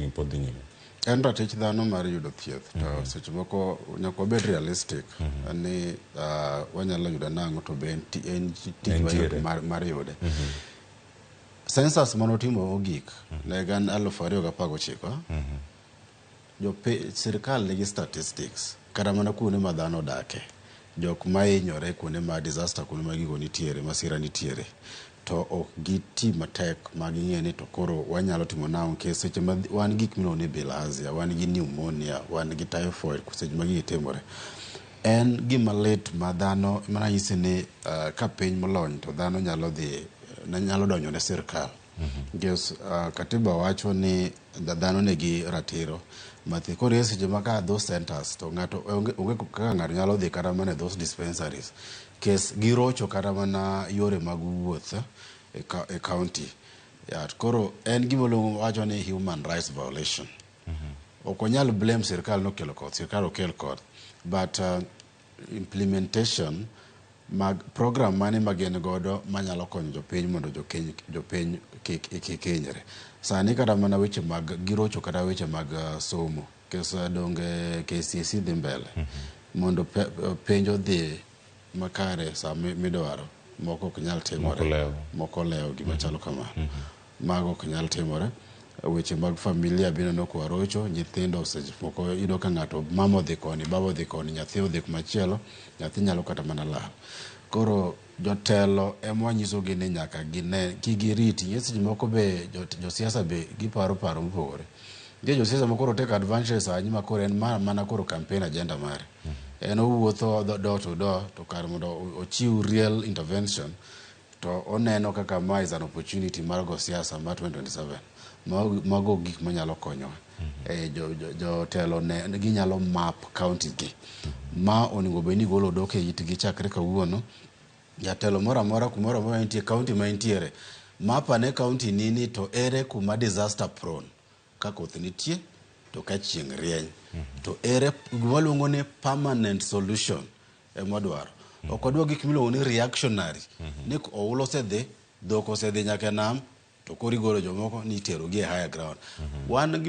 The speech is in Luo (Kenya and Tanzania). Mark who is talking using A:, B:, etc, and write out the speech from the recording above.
A: pod dhi nyime?
B: En ratich dhano mar yudo thieth to seche moko nyaka wabed realistic ni wanyalo yudo nang'o to be en tich mar yude. Census manotimo mogik ne gan 2019 sirikal nigi statistics kata mana kuonde ma dhano odake, jok ma hinyore kuonde ma disaster, kuonde ma gigo nitiere, masira nitiere, to ok giti matek ma ging'e ni to koro wanyalo timo nang'o nikech seche ma wan gik miluongo ni bilharzia, wan gi pneumonia, wan gi typhoid, seche ma gigi timore en gima lit ma dhano mana nyisi ni ka piny molony to dhano nyalo donjo ne sirikal. Because katiba wacho ni dhano nigi ratiro mathi. Koro seche ma ka those centers to ng'ato onge kaka ng'ato nyalo dhi kata mana those dispensaries kes girocho kata mana yore mag wuoth e county. Koro en gima wacho ni human rights violation. Ok onyal blame sirikal nokelo koth, sirikal okel koth, but implementation mag program mane magin godo manyalo konyo jopiny mondo jopiny kik hinyre. Sani kata mana weche mag girocho kata weche mag somo kes donge KCSE dhi mbele mondo penjo dhi makare sa midwaro, moko ok nyal timore, moko lewo gima chalo kamano. Mago ok nyal timore. Weche mag familia bino no kwa rocho, nyithindo seche moko yudo ka ng'ato mama odhi koni, baba odhi koni, nyathi odhi kumachielo, nyathi nyalo kata mana lal. Koro jotelo ema wanyisogi ni nyaka gine kigiriti. Seche moko be josiasa be giparo mopogore. Josiasa moko take advantage sanyi ma koro en mana koro campaign agenda mare. En owuotho door to door to kar mondo ochiw real intervention to oneno kaka ma is an opportunity mar go siasa mar 2027. Mago gik manyalo konyo. Jotelo ne ginyalo map counties gi. Ma onego beni golo dok e itgi chakre kawuono. Jatelo moro amora kumoro amora nitie county ma intiere. Mapa ne county nini to ere kuma disaster prone. Ka koth nitie to ka chieng' rieny. To ere waluongo ni permanent solution emwadwaro. Ok wadwa gik miluongo ni reactionary. Ni oula osedhi, dhok osedhi nyaka nam, to koro igolo jomoko ni iterogi e higher ground.